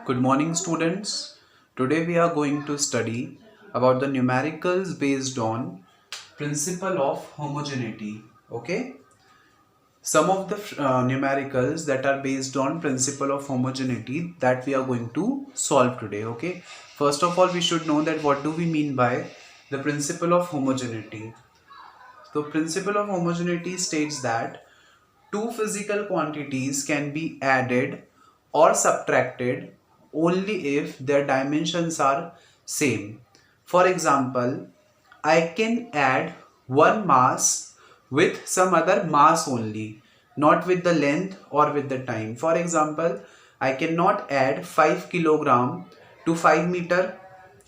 Good morning, students. Today we are going to study about the numericals based on principle of homogeneity. Okay, some of the numericals that are based on principle of homogeneity that we are going to solve today. Okay, first of all, we should know that what do we mean by the principle of homogeneity. The principle of homogeneity states that two physical quantities can be added or subtracted only if their dimensions are same. For example, I can add one mass with some other mass only, not with the length or with the time. For example, I cannot add 5 kilogram to 5 meter,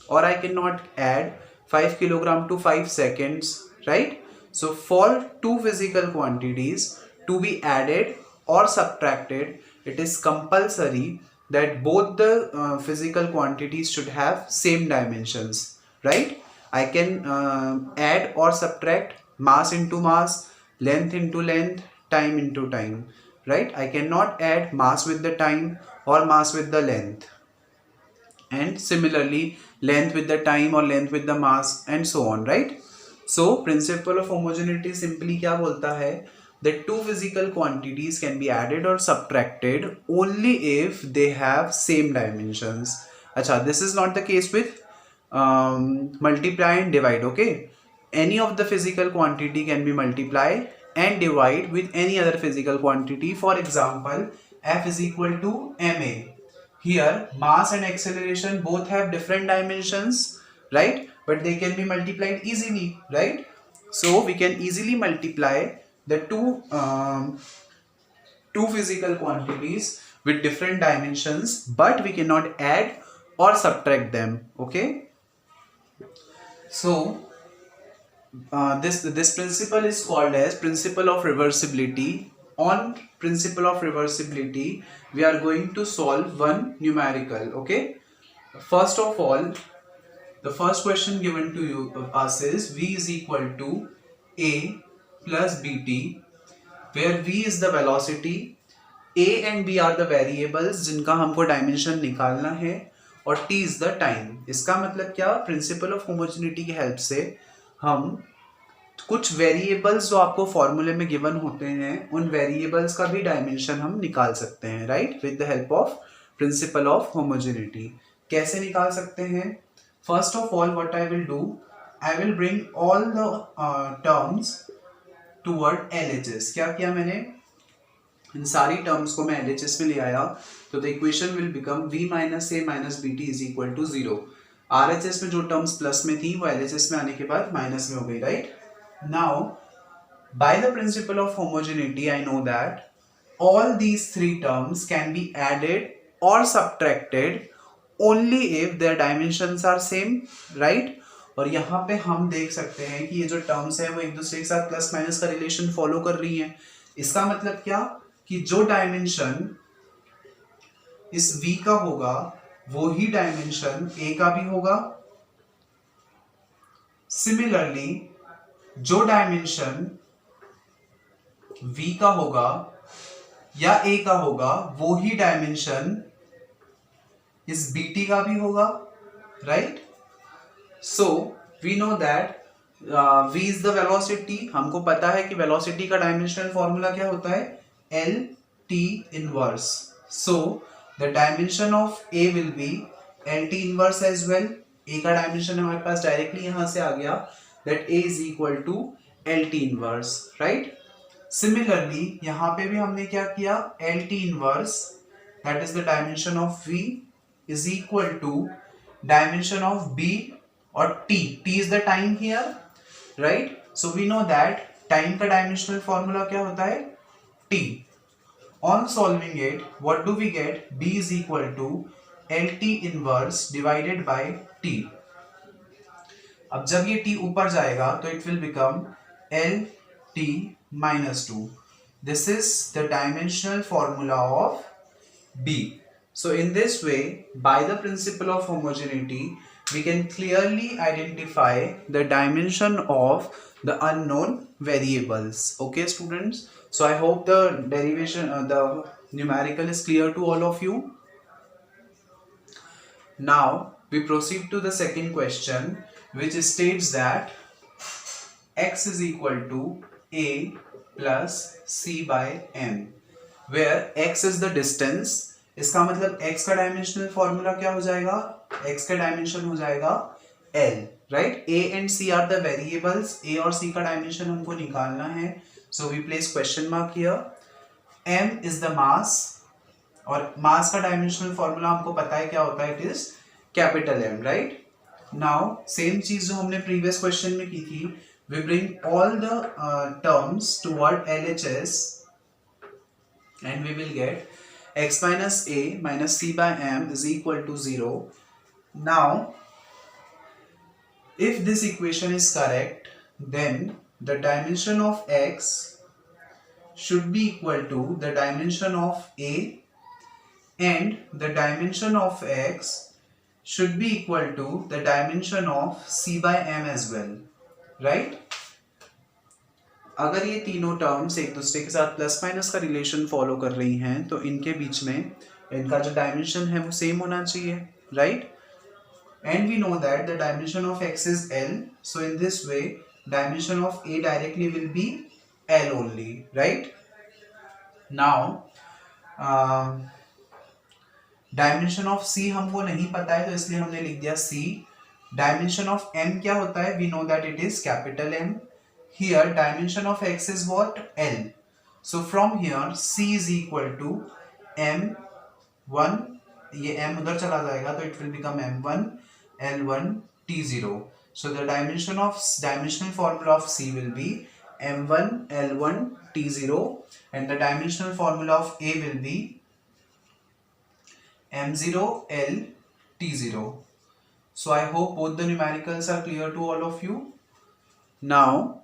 or I cannot add 5 kilogram to 5 seconds, right? So for two physical quantities to be added or subtracted, it is compulsory that both the physical quantities should have same dimensions, right? I can add or subtract mass into mass, length into length, time into time, right? I cannot add mass with the time or mass with the length, and similarly length with the time or length with the mass and so on, right? So principle of homogeneity simply क्या बोलता है that two physical quantities can be added or subtracted only if they have same dimensions. अच्छा, this is not the case with multiply and divide. Okay, any of the physical quantity can be multiplied and divide with any other physical quantity. For example, F is equal to ma. Here mass and acceleration both have different dimensions, right? But they can be multiplied easily, right? So we can easily multiply the two physical quantities with different dimensions, but we cannot add or subtract them. Okay, so this principle is called as principle of reversibility. On principle of reversibility, we are going to solve one numerical. Okay, first of all, the first question given to you of us is v is equal to a plus bt, where v is the velocity, a and b are the variables जिनका हमको dimension निकालना है, और t is the time. इसका मतलब क्या, principle of homogeneity की help से हम कुछ वेरिएबल्स जो आपको फॉर्मूले में गिवन होते हैं उन वेरिएबल्स का भी डायमेंशन हम निकाल सकते हैं, right, with the help of principle of homogeneity. कैसे निकाल सकते हैं? First of all what I will do, I will bring all the terms toward LHS. क्या किया मैंने, इन सारी टर्म्स को मैं एलएचएस में ले आया, तो the equation will become v minus A minus B T is equal to 0. RHS में जो टर्म्स प्लस में थी वो एलएचएस में आने के बाद माइनस में हो गई, right? Now, by the principle of homogeneity, I know that all these three terms can be added or subtracted only if their dimensions are same, right? और यहाँ पे हम देख सकते हैं कि ये जो टर्म्स है वो एक दूसरे के साथ प्लस माइनस का रिलेशन फॉलो कर रही हैं. इसका मतलब क्या, कि जो डायमेंशन इस v का होगा वो ही डायमेंशन a का भी होगा. सिमिलरली जो डायमेंशन v का होगा या a का होगा वो ही डायमेंशन इस bt का भी होगा, right? So we know that v is the velocity. हमको पता है कि वेलोसिटी का डायमेंशनल फॉर्मूला क्या होता है, l t inverse. So the dimension of a will be l t inverse as well. a का डायमेंशन हमारे पास डायरेक्टली यहां से आ गया, that a is equal to LT inverse, right? Similarly, यहाँ पे भी हमने क्या किया, LT inverse, that is the dimension of V is equal to dimension of B or T. T is the time here, right? So we know that time का dimensional formula क्या होता है, T. On solving it, what do we get? B is equal to LT inverse divided by T. अब जब ये t ऊपर जाएगा तो it will become L T minus two. This is the dimensional formula of b. So in this way, by the principle of homogeneity, we can clearly identify the dimension of the unknown variables. Okay, students. So I hope the derivation, the numerical is clear to all of you. Now we proceed to the second question, which states that x is equal to a plus c by m, where x is the distance. इसका मतलब x का dimensional formula क्या हो जाएगा? x का dimension हो जाएगा l, right? a and c are the variables. a और c का डायमेंशन हमको निकालना है, so we place question mark here. m is the mass, और मास का डायमेंशनल फॉर्मूला हमको पता है क्या होता है, it is capital M, right? Now same चीज जो हमने प्रीवियस क्वेश्चन में की थी, we bring all the terms toward LHS and we will get x minus a minus c by m is equal to 0. Now if this equation is correct, then the dimension of x should be equal to the dimension of a, and the dimension of x should be equal to the dimension of c by m as well, right? अगर ये तीनों terms एक दूसरे के साथ plus minus का relation follow कर रही हैं, तो इनके बीच में इनका जो डायमेंशन है वो सेम होना चाहिए, right? And we know that the dimension of x is l, so in this way dimension of a directly will be l only, right? Now dimension of c हमको नहीं पता है, तो इसलिए हमने लिख दिया c. डायमेंशन ऑफ m क्या होता है? We know that it is capital M. Here dimension of x is what? L. So from here c is equal to m1, ये m उधर चला जाएगा तो it will become m1 l1 t0. So the dimensional formula of c will be m1 l1 t0, and the dimensional formula of a will be m0 l t0. So I hope both the numericals are clear to all of you. Now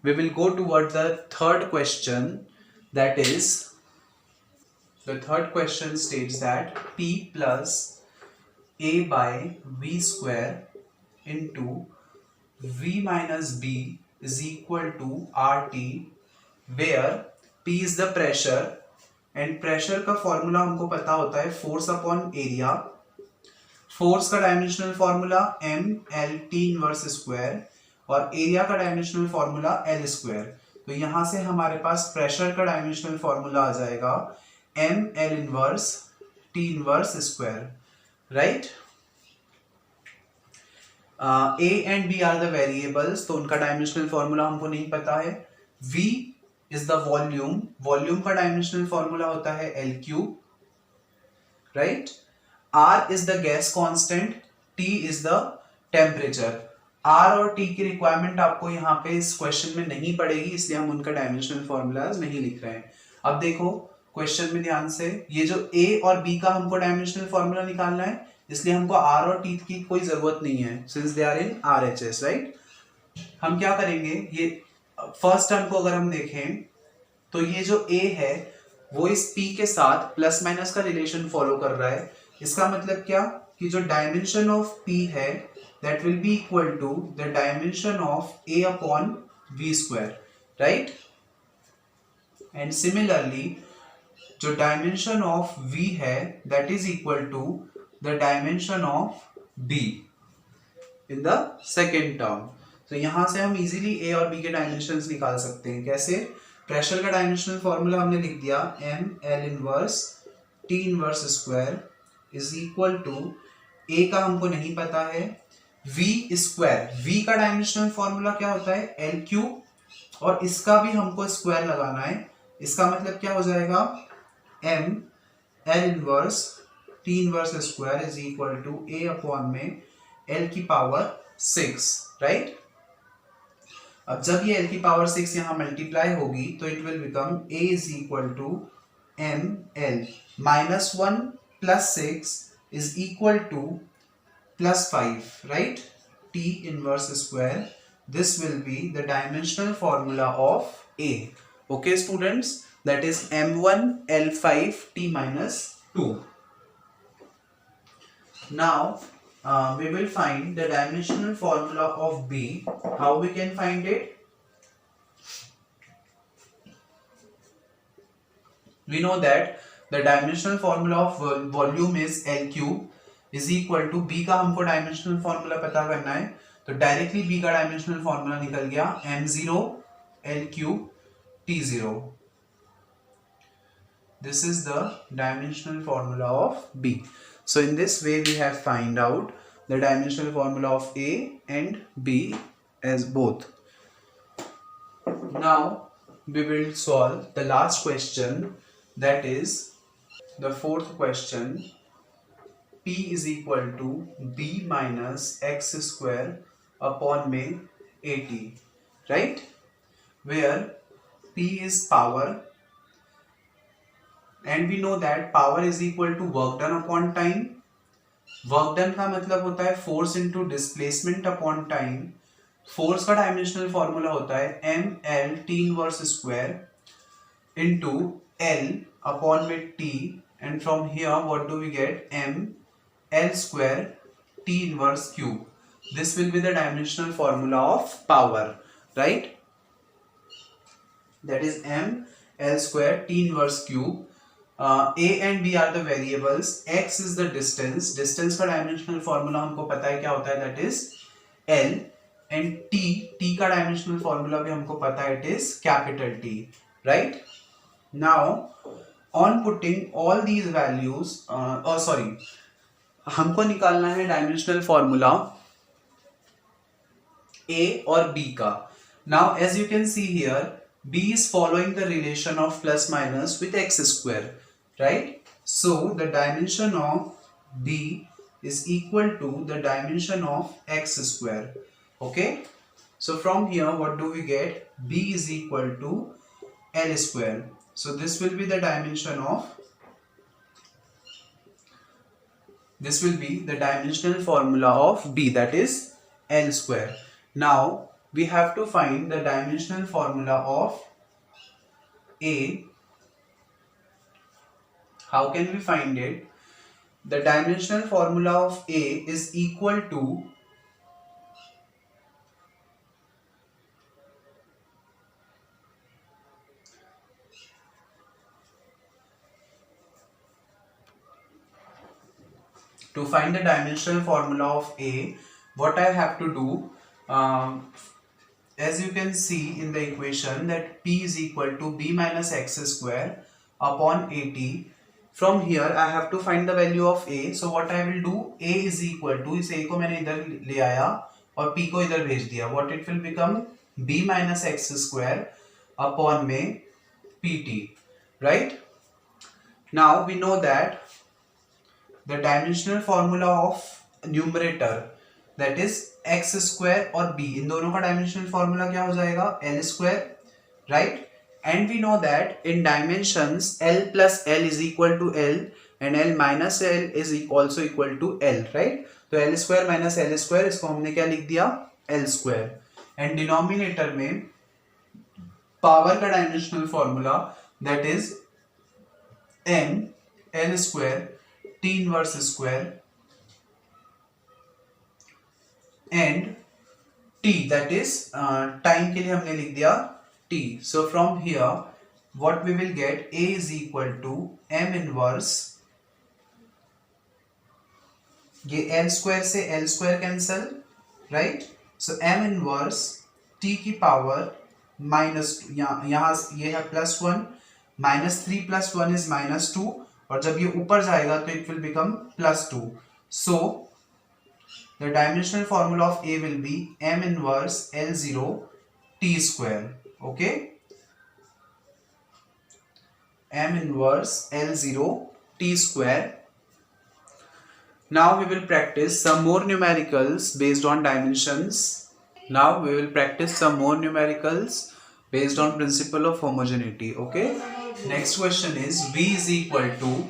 we will go toward the third question. That is, the third question states that p plus a by v square into v minus b is equal to RT, where p is the pressure and pressure का formula हमको पता होता है force upon area. Force का dimensional formula m/L/T inverse square, और area का dimensional formula L square. तो यहां से हमारे पास प्रेशर का डायमेंशनल फॉर्मूला आ जाएगा m/L inverse T inverse square, right? A and B are the variables, तो उनका डायमेंशनल फॉर्मूला हमको नहीं पता है. V is the volume, volume का डायमेंशनल फॉर्मूला होता है L cube, right? R is the gas constant, T is the temperature. R और T की रिक्वायरमेंट आपको यहाँ पे इस क्वेश्चन में नहीं पड़ेगी, इसलिए हम उनका डायमेंशनल फॉर्मूलाज नहीं लिख रहे हैं. अब देखो क्वेश्चन में ध्यान से, ये जो A और B का हमको डायमेंशनल फॉर्मूला निकालना है, इसलिए हमको R और T की कोई जरूरत नहीं है, since they are in RHS, right? हम क्या करेंगे, ये फर्स्ट टर्म को अगर हम देखें तो ये जो A है वो इस P के साथ प्लस माइनस का रिलेशन फॉलो कर रहा है. इसका मतलब क्या, कि जो डायमेंशन ऑफ P है that will be equal to the dimension of A upon V square, right? And similarly जो dimension of V है that is equal to the dimension of B in the second term. तो यहाँ से हम easily A और B के dimensions निकाल सकते हैं. कैसे? प्रेशर का डायमेंशनल फॉर्मूला हमने लिख दिया m/L inverse T inverse square is equal to, A का हमको नहीं पता है, V स्क्वायर. V का डायमेंशनल फॉर्मूला क्या होता है? L क्यूब, और इसका भी हमको स्क्वायर लगाना है. इसका मतलब क्या हो जाएगा, m/L inverse T inverse square is equal to A upon में L की पावर 6, राइट? अब जब ये L की पावर 6 यहाँ मल्टीप्लाई होगी तो it will become A is equal to m/L -1 + 6 is equal to +5, right? T inverse square. This will be the dimensional formula of A. Okay, students, that is m1 L5 T minus 2. Now we will find the dimensional formula of B. How we can find it? We know that the dimensional formula of volume is L cube. Is equal to B का हमको dimensional formula पता करना है, तो directly B का dimensional formula निकल गया m0 l3 t0. This is the dimensional formula of B. So in this way we have find out the dimensional formula of A and B as both. Now we will solve the last question, that is the fourth question. P is equal to B minus x square upon में 80, right? Where P is power and we know that power is equal to work done upon time. Work done का मतलब होता है force into displacement upon time. Force का dimensional formula होता है M L T inverse square into L upon में T, and from here what do we get M L square T inverse cube. This will be the dimensional formula of power, right? That is m l square t inverse cube. A and B are the variables. X is the distance. Distance का dimensional formula हमको पता है क्या होता है, that is L. And T का dimensional formula भी हमको पता है, it is capital T, right? Now on putting all these values, हमको निकालना है dimensional formula A और B का. Now as you can see here, B is following the relation of plus minus with x square, right? So the dimension of B is equal to the dimension of x square. Okay? So from here what do we get? B is equal to L square. So this will be the dimension of, this will be the dimensional formula of B, that is L square. Now we have to find the dimensional formula of A. How can we find it? The dimensional formula of A is equal to find the dimensional formula of A, what I have to do, as you can see in the equation, that P is equal to B minus x square upon 80. From here I have to find the value of A. So what I will do, A is equal to, इस A को मैंने इधर ले आया और P को इधर भेज दिया. What it will become? B minus x square upon में PT, right? Now we know that the dimensional formula of numerator, that is x square और b, इन दोनों का डायमेंशनल फॉर्मूला क्या हो जाएगा? l square, right? And we know that in dimensions l plus l is equal to l and l minus l is also equal to l, right? तो l square minus l square, इसको हमने क्या लिख दिया? l square. and denominator में power का dimensional formula, that is m l square t inverse square and t, that is time के लिए हमने लिख दिया t. So from here what we will get, A is equal to m inverse, ये l square से l square cancel, right? So m inverse t की power minus, यहाँ ये है +1, -3 + 1 is -2, और जब ये ऊपर जाएगा तो it will become +2. So the dimensional formula of A will be m inverse L0 t square. Okay, m inverse L0 t square. Now we will practice some more numericals based on dimensions. Now we will practice some more numericals based on principle of homogeneity. Okay, next question is V is equal to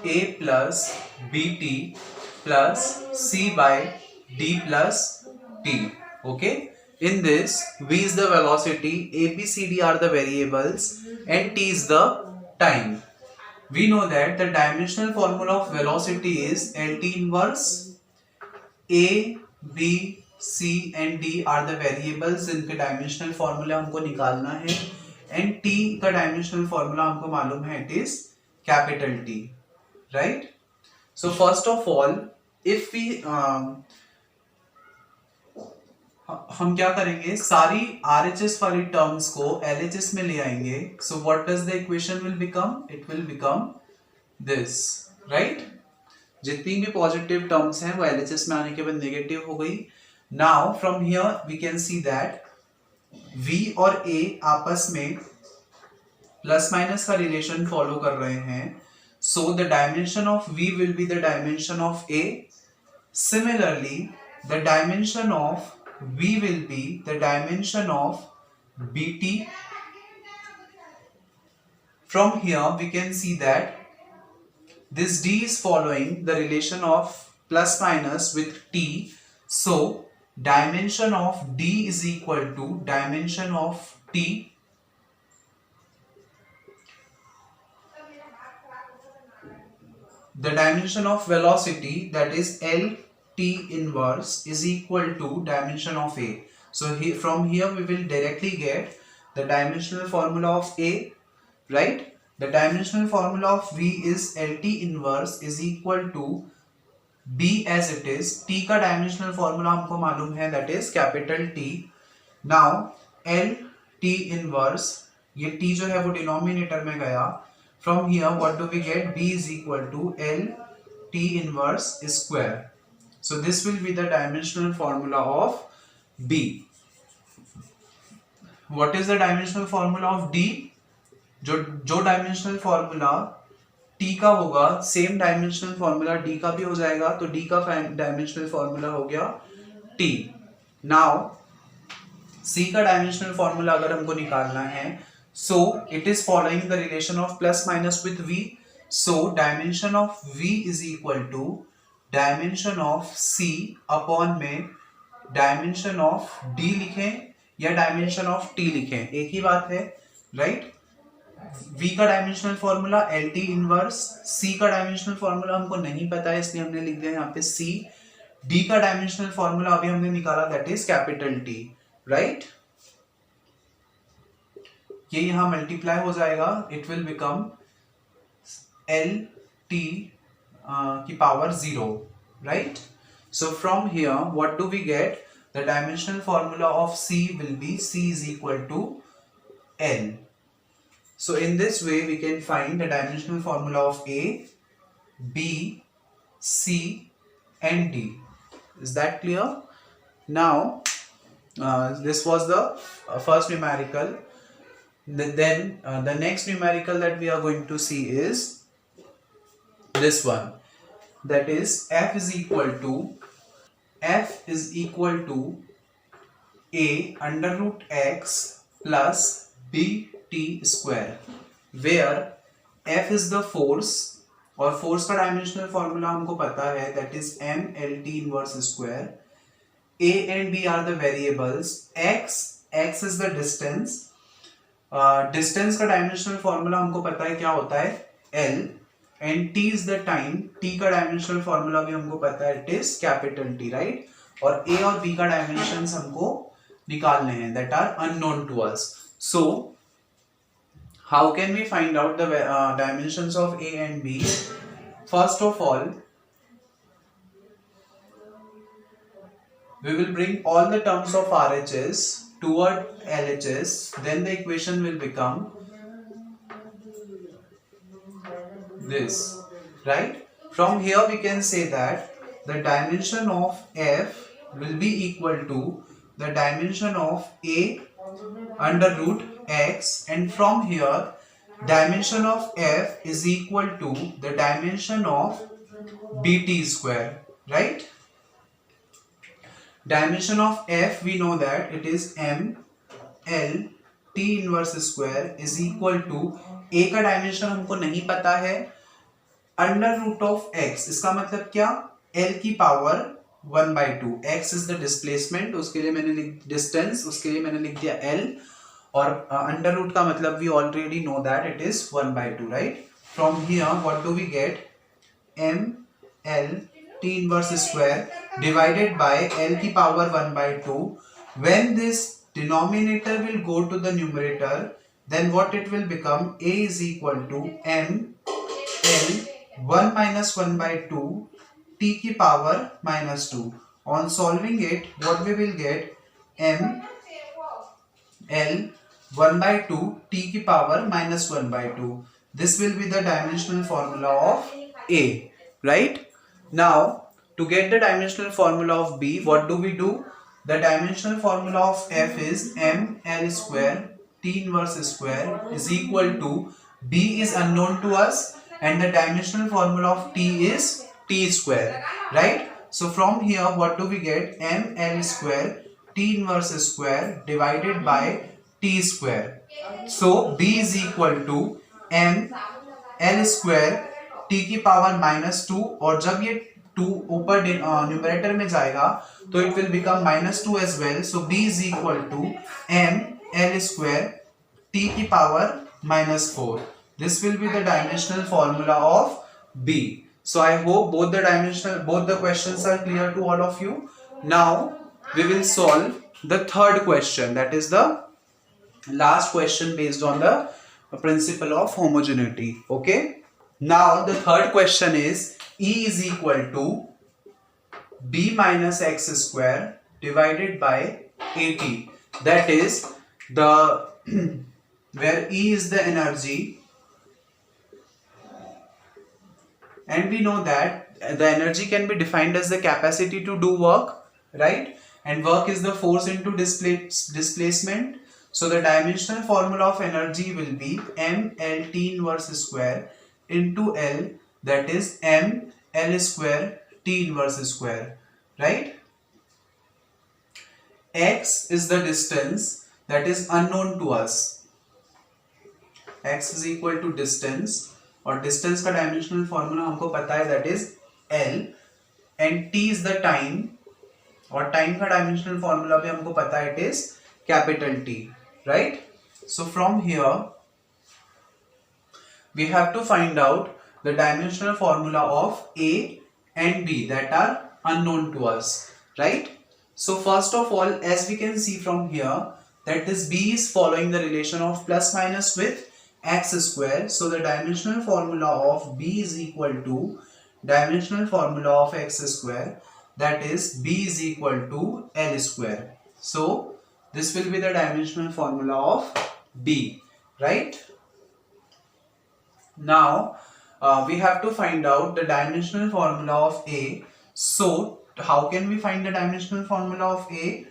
A plus BT plus C by D plus T. Okay, in this V is the velocity, A, B, C, D are the variables and T is the time. We know that the dimensional formula of velocity is LT inverse. A, B, C and D are the variables, इनके dimensional formula हमको निकालना है, and T का dimensional formula हमको मालूम है, it is capital T, right? So first of all if we हम क्या करेंगे, सारी RHS वाली टर्म्स को LHS में ले आएंगे. So what does the equation will become, it will become this, right. जितनी भी पॉजिटिव टर्म्स हैं वो LHS में आने के बाद नेगेटिव हो गई. Now from here we can see that V और A आपस में प्लस माइनस का रिलेशन फॉलो कर रहे हैं. So the dimension of V will be the dimension of A. Similarly, the dimension of V will be the dimension of BT. From here we can see that this D is following the relation of plus minus with T. So dimension of D is equal to dimension of T. The dimension of velocity, that is L T inverse, is equal to dimension of A. So from here we will directly get the dimensional formula of A, right? The dimensional formula of V is LT inverse is equal to B as it is. T का dimensional formula हमको मालूम है, that is capital T. Now L T inverse, ये T जो है वो denominator में गया. From here what do we get? B is equal to L T inverse square. So this will be the dimensional formula of B. What is the dimensional formula of D? जो dimensional formula T का होगा, same dimensional formula D का भी हो जाएगा. तो D का dimensional formula हो गया T. नाउ C का डायमेंशनल फॉर्मूला अगर हमको निकालना है, so it is following the relation of plus minus with V. So dimension of V is equal to dimension of C upon में dimension of D लिखें या dimension of T लिखें, एक ही बात है, right? V का dimensional formula LT inverse, C का dimensional formula हमको नहीं पता है इसलिए हमने लिख दिया यहाँ पे C. D का डायमेंशनल फॉर्मूला अभी हमने निकाला, that is capital T, right. ये यहां मल्टीप्लाई हो जाएगा, it will become L T की power 0, right. So from here what do we get? The dimensional formula of C will be C is equal to L. So in this way we can find the dimensional formula of A, B, C and D. Is that clear? Now this was the first numerical. Then the next numerical that we are going to see is this one, that is F is equal to A under root X plus BT square, where F is the force और force का dimensional formula हमको पता है, that is MLT inverse square. A and B are the variables. X is the distance. Distance का dimensional formula हमको पता है क्या होता है, L. And T is the time. T का डायमेंशनल फॉर्मूला भी हमको पता है, it is capital T, right. और A और B का डायमेंशंस हमको निकालने हैं, that are unknown to us. सो how can we find out the dimensions of A and B? First of all, we will bring all the terms of RHS toward LHS, then the equation will become this, right? From here we can say that the dimension of F will be equal to the dimension of A under root X, and from here dimension of F is equal to the dimension of BT square, right? Dimension of F we know that it is ML T inverse square is equal to A का dimension हमको नहीं पता है, under root of X. इसका मतलब क्या? L की पावर 1/2. X is the displacement, उसके लिए मैंने डिस्टेंस, उसके लिए मैंने लिख दिया L. और अंडर रूट का मतलब we already know that it is 1/2, right. From here what do we get? ML T inverse square divided by L की पावर 1/2. When this denominator will go to the numerator, then what it will become? A is equal to ML 1 minus 1/2 t की power -2. On solving it, what we will get? m l 1 by 2 t की power -1 by 2. This will be the dimensional formula of A, right? Now, to get the dimensional formula of B, what do we do? The dimensional formula of F is m l square t inverse square is equal to, B is unknown to us, and the dimensional formula of T is t square, right? So from here, what do we get? M l square t inverse square divided by t square. So B is equal to m l square t की power -2, और जब ये 2 ऊपर numerator में जाएगा तो it will become -2 as well. So B is equal to m l square t की power -4. This will be the dimensional formula of B. So I hope both the questions are clear to all of you. Now we will solve the third question, that is the last question based on the principle of homogeneity. Okay. Now the third question is E is equal to B minus x square divided by AT. That is the where E is the energy, and we know that the energy can be defined as the capacity to do work, right? And work is the force into displacement. So the dimensional formula of energy will be m l t inverse square into L, that is m l square t inverse square, right? X is the distance that is unknown to us. X is equal to distance, और distance का dimensional formula हमको पता है, that is L, and T is the time, और time का dimensional formula भी हमको पता है, it is capital T, right? So from here we have to find out the dimensional formula of A and B that are unknown to us, right? So first of all, as we can see from here, that this B is following the relation of plus minus with x square. So the dimensional formula of B is equal to dimensional formula of x square, that is B is equal to L square. So this will be the dimensional formula of B, right? Now we have to find out the dimensional formula of A. So how can we find the dimensional formula of A?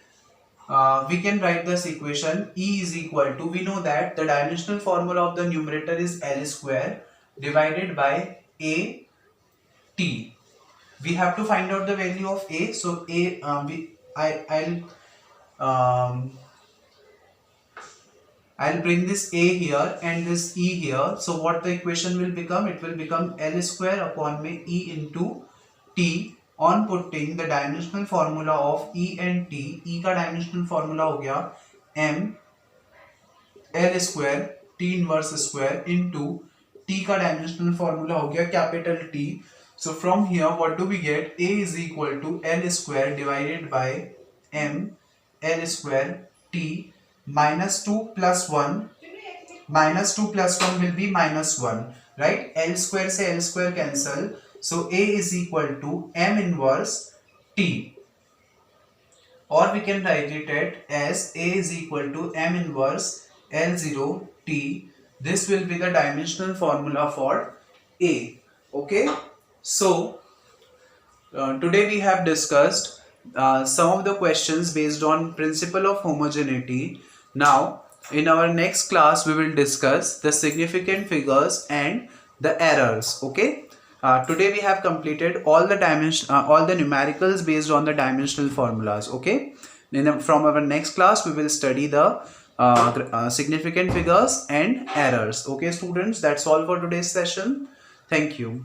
We can write this equation. E is equal to, we know that the dimensional formula of the numerator is L square divided by A T. We have to find out the value of A. So I'll bring this A here and this E here. So what the equation will become? It will become L square upon में E into T. On putting the dimensional formula of E and T, E का dimensional formula हो गया M L square T inverse square into T का dimensional formula हो गया capital T. So from here what do we get? A is equal to L square divided by M L square T -2 plus 1. -2 plus 1 will be -1, right? L square से L square cancel. So A is equal to M inverse T, or we can write it as A is equal to M inverse L0 T. This will be the dimensional formula for A. Okay. So today we have discussed some of the questions based on principle of homogeneity. Now in our next class we will discuss the significant figures and the errors. Okay. Today we have completed all the numericals based on the dimensional formulas. Okay. From our next class we will study the significant figures and errors. Okay students, that's all for today's session. Thank you.